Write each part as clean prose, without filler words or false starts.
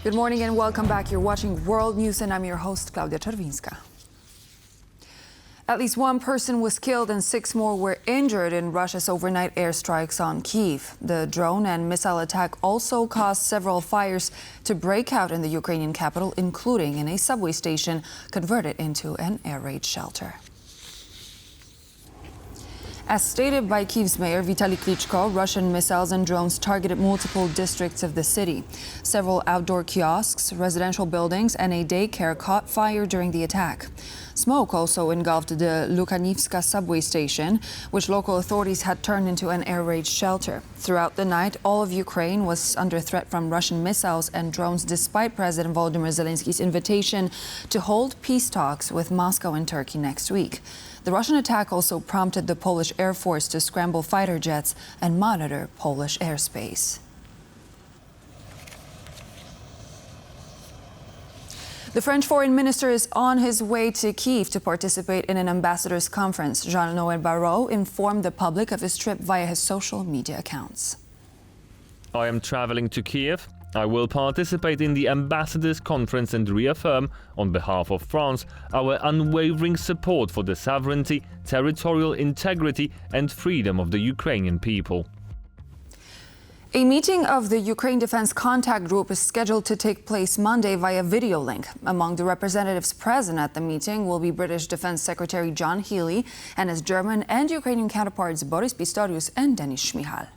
Good morning and welcome back. You're watching World News and I'm your host, Klaudia Czerwińska. At least one person was killed and 6 more were injured in Russia's overnight airstrikes on Kyiv. The drone and missile attack also caused several fires to break out in the Ukrainian capital, including in a subway station converted into an air raid shelter. As stated by Kyiv's mayor Vitaly Klitschko, Russian missiles and drones targeted multiple districts of the city. Several outdoor kiosks, residential buildings and a daycare caught fire during the attack. Smoke also engulfed the Lukhanivska subway station, which local authorities had turned into an air raid shelter. Throughout the night, all of Ukraine was under threat from Russian missiles and drones, despite President Volodymyr Zelensky's invitation to hold peace talks with Moscow and Turkey next week. The Russian attack also prompted the Polish Air Force to scramble fighter jets and monitor Polish airspace. The French foreign minister is on his way to Kyiv to participate in an ambassadors' conference. Jean-Noël Barrot informed the public of his trip via his social media accounts. I am traveling to Kyiv. I will participate in the ambassadors' conference and reaffirm, on behalf of France, our unwavering support for the sovereignty, territorial integrity and freedom of the Ukrainian people. A meeting of the Ukraine Defense Contact Group is scheduled to take place Monday via video link. Among the representatives present at the meeting will be British Defense Secretary John Healey and his German and Ukrainian counterparts Boris Pistorius and Denis Shmyhal.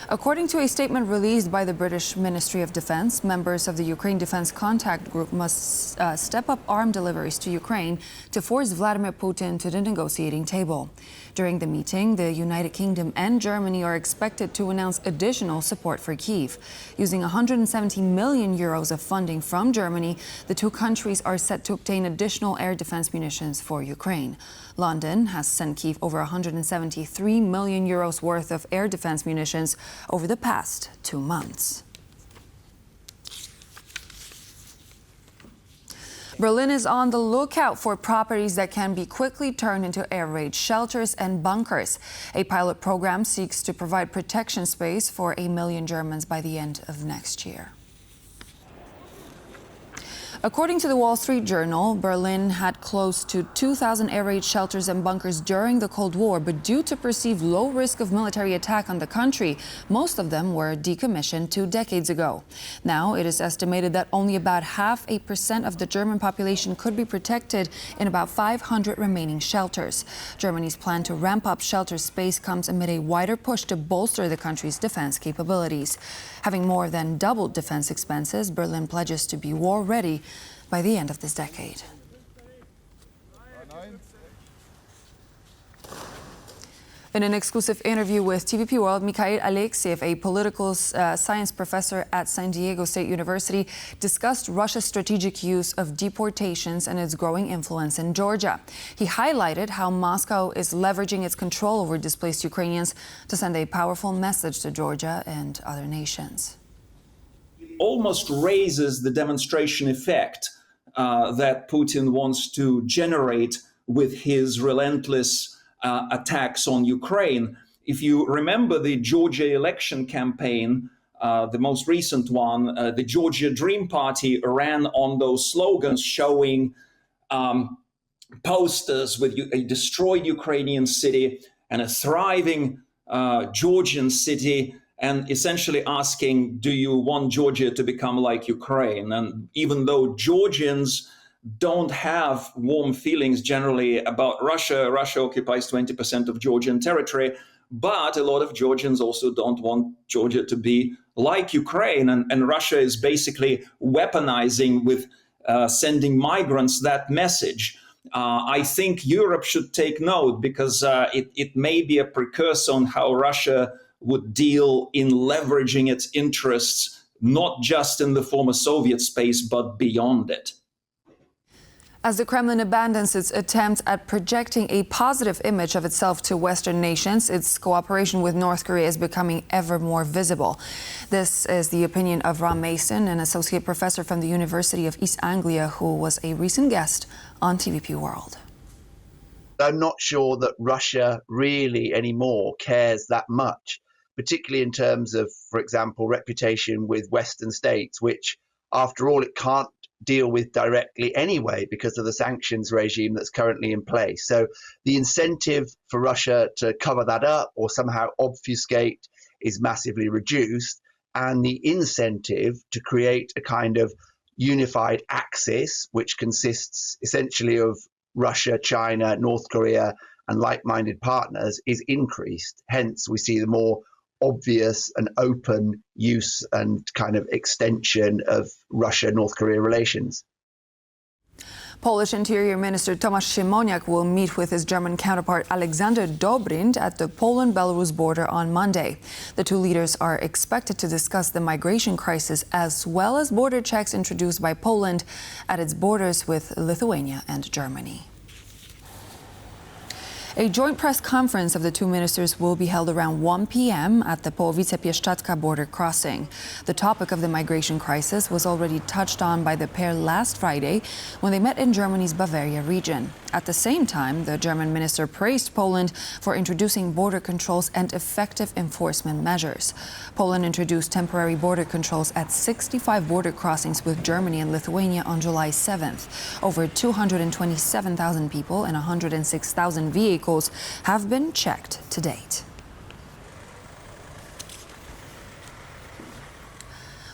According to a statement released by the British Ministry of Defense, members of the Ukraine Defense Contact Group must step up arm deliveries to Ukraine to force Vladimir Putin to the negotiating table. During the meeting, the United Kingdom and Germany are expected to announce additional support for Kyiv. Using 170 million euros of funding from Germany, the two countries are set to obtain additional air defense munitions for Ukraine. London has sent Kyiv over 173 million euros worth of air defense munitions over the past 2 months. Berlin is on the lookout for properties that can be quickly turned into air raid shelters and bunkers. A pilot program seeks to provide protection space for 1 million Germans by the end of next year. According to the Wall Street Journal, Berlin had close to 2,000 air raid shelters and bunkers during the Cold War, but due to perceived low risk of military attack on the country, most of them were decommissioned 2 decades ago. Now, it is estimated that only about 0.5% of the German population could be protected in about 500 remaining shelters. Germany's plan to ramp up shelter space comes amid a wider push to bolster the country's defense capabilities. Having more than doubled defense expenses, Berlin pledges to be war-ready by the end of this decade. In an exclusive interview with TVP World, Mikhail Alexeyev, a political science professor at San Diego State University, discussed Russia's strategic use of deportations and its growing influence in Georgia. He highlighted how Moscow is leveraging its control over displaced Ukrainians to send a powerful message to Georgia and other nations. Almost raises the demonstration effect that Putin wants to generate with his relentless attacks on Ukraine. If you remember the Georgia election campaign, the most recent one, the Georgia Dream Party ran on those slogans showing posters with a destroyed Ukrainian city and a thriving Georgian city, and essentially asking, do you want Georgia to become like Ukraine? And even though Georgians don't have warm feelings generally about Russia, Russia occupies 20% of Georgian territory, but a lot of Georgians also don't want Georgia to be like Ukraine. And Russia is basically weaponizing with sending migrants that message. I think Europe should take note, because it may be a precursor on how Russia would deal in leveraging its interests, not just in the former Soviet space, but beyond it. As the Kremlin abandons its attempts at projecting a positive image of itself to Western nations, its cooperation with North Korea is becoming ever more visible. This is the opinion of Ron Mason, an associate professor from the University of East Anglia, who was a recent guest on TVP World. I'm not sure that Russia really anymore cares that much particularly in terms of, for example, reputation with Western states, which, after all, it can't deal with directly anyway because of the sanctions regime that's currently in place. So the incentive for Russia to cover that up or somehow obfuscate is massively reduced, and the incentive to create a kind of unified axis, which consists essentially of Russia, China, North Korea, and like-minded partners, is increased. Hence, we see the more obvious and open use and kind of extension of Russia-North Korea relations. Polish Interior Minister Tomasz Siemoniak will meet with his German counterpart Aleksander Dobrindt at the Poland-Belarus border on Monday. The two leaders are expected to discuss the migration crisis as well as border checks introduced by Poland at its borders with Lithuania and Germany. A joint press conference of the two ministers will be held around 1 p.m. at the Połowice-Pieszczadka border crossing. The topic of the migration crisis was already touched on by the pair last Friday when they met in Germany's Bavaria region. At the same time, the German minister praised Poland for introducing border controls and effective enforcement measures. Poland introduced temporary border controls at 65 border crossings with Germany and Lithuania on July 7th. Over 227,000 people and 106,000 vehicles have been checked to date.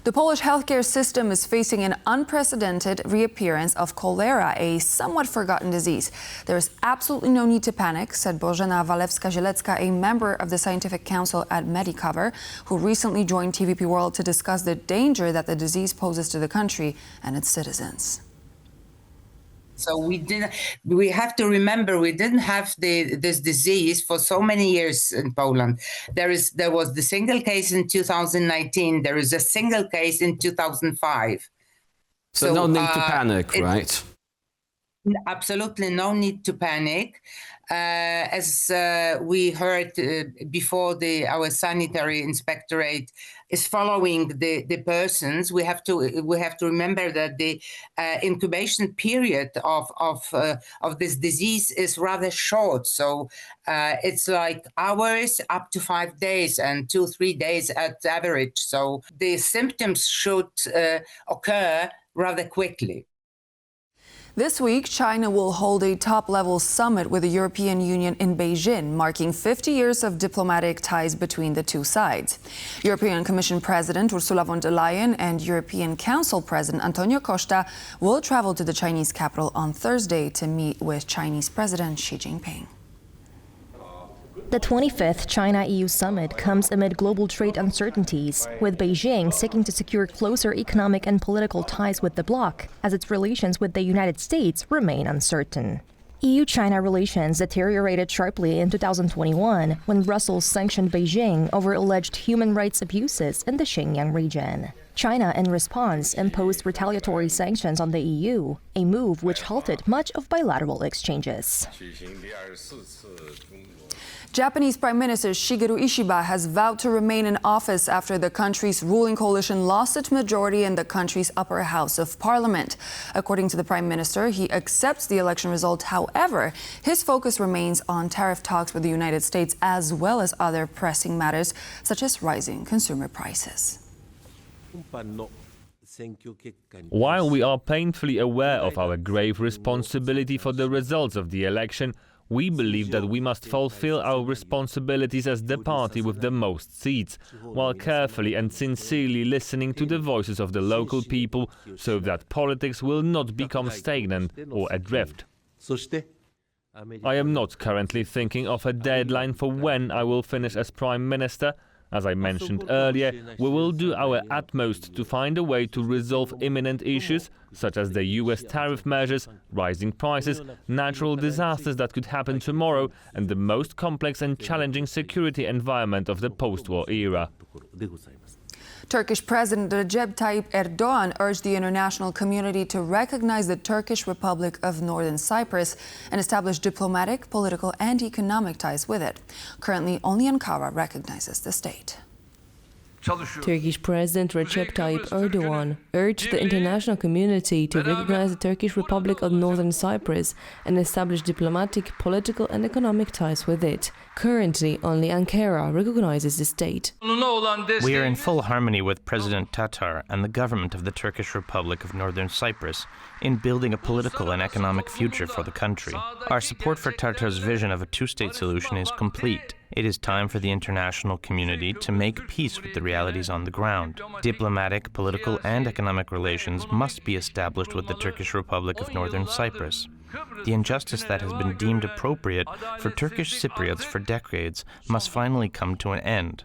The Polish healthcare system is facing an unprecedented reappearance of cholera, a somewhat forgotten disease. There is absolutely no need to panic, said Bożena Walewska-Zielecka, a member of the Scientific Council at Medicover, who recently joined TVP World to discuss the danger that the disease poses to the country and its citizens. So we have to remember we didn't have this disease for so many years in Poland. There was the single case in 2019. There is a single case in 2005. So no need to panic, right? Absolutely no need to panic. As we heard before, our sanitary inspectorate is following the persons. We have to remember that the incubation period of this disease is rather short. So it's like hours up to 5 days and 2-3 days at average. So the symptoms should occur rather quickly. This week, China will hold a top-level summit with the European Union in Beijing, marking 50 years of diplomatic ties between the two sides. European Commission President Ursula von der Leyen and European Council President Antonio Costa will travel to the Chinese capital on Thursday to meet with Chinese President Xi Jinping. The 25th China-EU summit comes amid global trade uncertainties, with Beijing seeking to secure closer economic and political ties with the bloc, as its relations with the United States remain uncertain. EU-China relations deteriorated sharply in 2021 when Brussels sanctioned Beijing over alleged human rights abuses in the Xinjiang region. China, in response, imposed retaliatory sanctions on the EU, a move which halted much of bilateral exchanges. Japanese Prime Minister Shigeru Ishiba has vowed to remain in office after the country's ruling coalition lost its majority in the country's upper house of parliament. According to the Prime Minister, he accepts the election result. However, his focus remains on tariff talks with the United States as well as other pressing matters such as rising consumer prices. While we are painfully aware of our grave responsibility for the results of the election, we believe that we must fulfill our responsibilities as the party with the most seats, while carefully and sincerely listening to the voices of the local people so that politics will not become stagnant or adrift. I am not currently thinking of a deadline for when I will finish as Prime Minister. As I mentioned earlier, we will do our utmost to find a way to resolve imminent issues, such as the US tariff measures, rising prices, natural disasters that could happen tomorrow, and the most complex and challenging security environment of the post-war era. Turkish President Recep Tayyip Erdogan urged the international community to recognize the Turkish Republic of Northern Cyprus and establish diplomatic, political, and economic ties with it. Currently, only Ankara recognizes the state. Turkish President Recep Tayyip Erdogan urged the international community to recognize the Turkish Republic of Northern Cyprus and establish diplomatic, political and economic ties with it. Currently, only Ankara recognizes the state. We are in full harmony with President Tatar and the government of the Turkish Republic of Northern Cyprus in building a political and economic future for the country. Our support for Tatar's vision of a two-state solution is complete. It is time for the international community to make peace with the realities on the ground. Diplomatic, political and economic relations must be established with the Turkish Republic of Northern Cyprus. The injustice that has been deemed appropriate for Turkish Cypriots for decades must finally come to an end.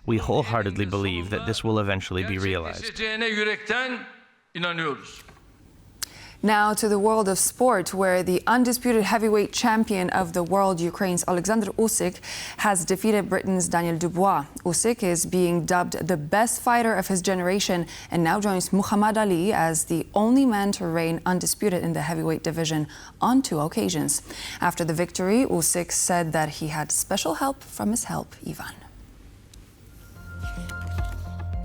We wholeheartedly believe that this will eventually be realized. Now to the world of sport, where the undisputed heavyweight champion of the world, Ukraine's Alexander Usyk, has defeated Britain's Daniel Dubois. Usyk is being dubbed the best fighter of his generation and now joins Muhammad Ali as the only man to reign undisputed in the heavyweight division on 2 occasions. After the victory, Usyk said that he had special help from his help, Ivan.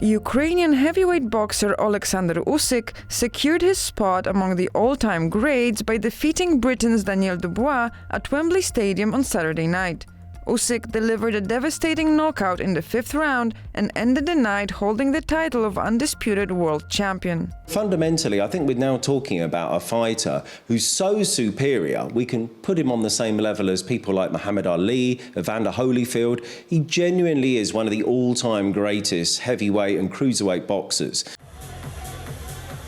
Ukrainian heavyweight boxer Alexander Usyk secured his spot among the all-time greats by defeating Britain's Daniel Dubois at Wembley Stadium on Saturday night. Usyk delivered a devastating knockout in the 5th round and ended the night holding the title of undisputed world champion. Fundamentally, I think we're now talking about a fighter who's so superior, we can put him on the same level as people like Muhammad Ali, Evander Holyfield. He genuinely is one of the all-time greatest heavyweight and cruiserweight boxers.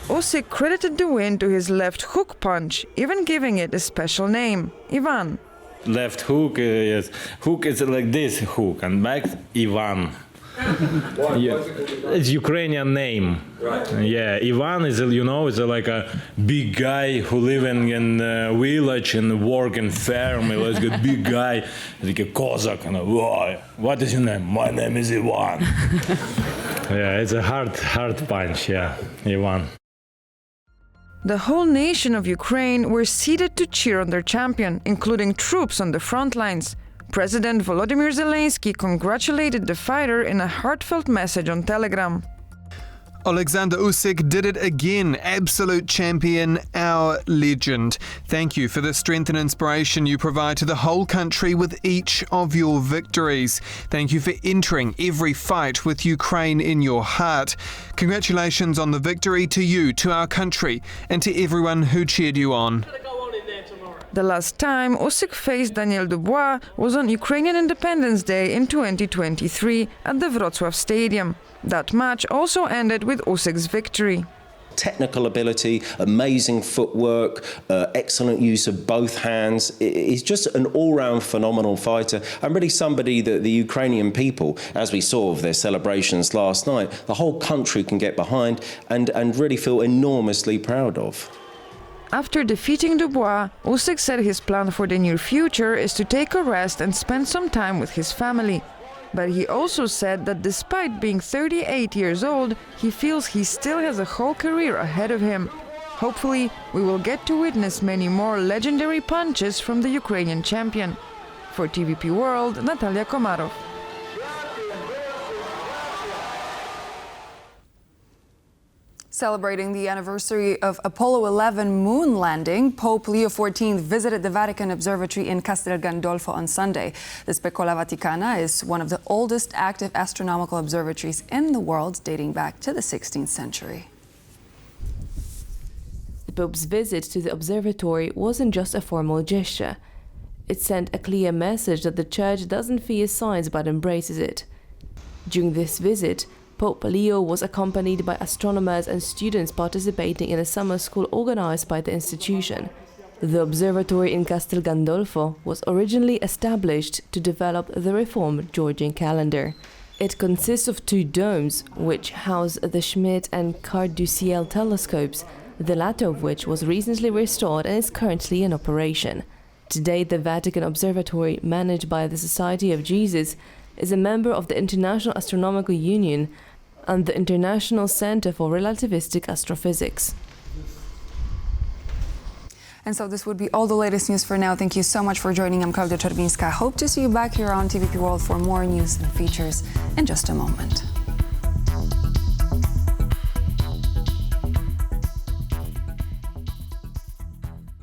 Usyk credited the win to his left hook punch, even giving it a special name, Ivan. Left hook is like this hook, and back Ivan. Yeah. It's Ukrainian name. Right. Yeah, Ivan is is like a big guy who living in a village and work in farm. He's like a big guy, like a Cossack. And what is your name? My name is Ivan. Yeah, it's a hard punch. Yeah, Ivan. The whole nation of Ukraine were seated to cheer on their champion, including troops on the front lines. President Volodymyr Zelensky congratulated the fighter in a heartfelt message on Telegram. Alexander Usyk did it again, absolute champion, our legend. Thank you for the strength and inspiration you provide to the whole country with each of your victories. Thank you for entering every fight with Ukraine in your heart. Congratulations on the victory to you, to our country, and to everyone who cheered you on. The last time Usyk faced Daniel Dubois was on Ukrainian Independence Day in 2023 at the Wrocław Stadium. That match also ended with Usyk's victory. Technical ability, amazing footwork, excellent use of both hands. He's just an all-round phenomenal fighter, and really somebody that the Ukrainian people, as we saw of their celebrations last night, the whole country can get behind and really feel enormously proud of. After defeating Dubois, Usyk said his plan for the near future is to take a rest and spend some time with his family. But he also said that despite being 38 years old, he feels he still has a whole career ahead of him. Hopefully, we will get to witness many more legendary punches from the Ukrainian champion. For TVP World, Natalia Komarov. Celebrating the anniversary of Apollo 11 moon landing, Pope Leo XIV visited the Vatican Observatory in Castel Gandolfo on Sunday. The Specola Vaticana is one of the oldest active astronomical observatories in the world, dating back to the 16th century. The Pope's visit to the observatory wasn't just a formal gesture. It sent a clear message that the Church doesn't fear science but embraces it. During this visit, Pope Leo was accompanied by astronomers and students participating in a summer school organized by the institution. The observatory in Castel Gandolfo was originally established to develop the reformed Georgian calendar. It consists of 2 domes, which house the Schmidt and Quart du Ciel telescopes, the latter of which was recently restored and is currently in operation. Today, the Vatican Observatory, managed by the Society of Jesus, is a member of the International Astronomical Union and the International Center for Relativistic Astrophysics. And so this would be all the latest news for now. Thank you so much for joining. I'm Klaudia Czerwińska. Hope to see you back here on TVP World for more news and features in just a moment.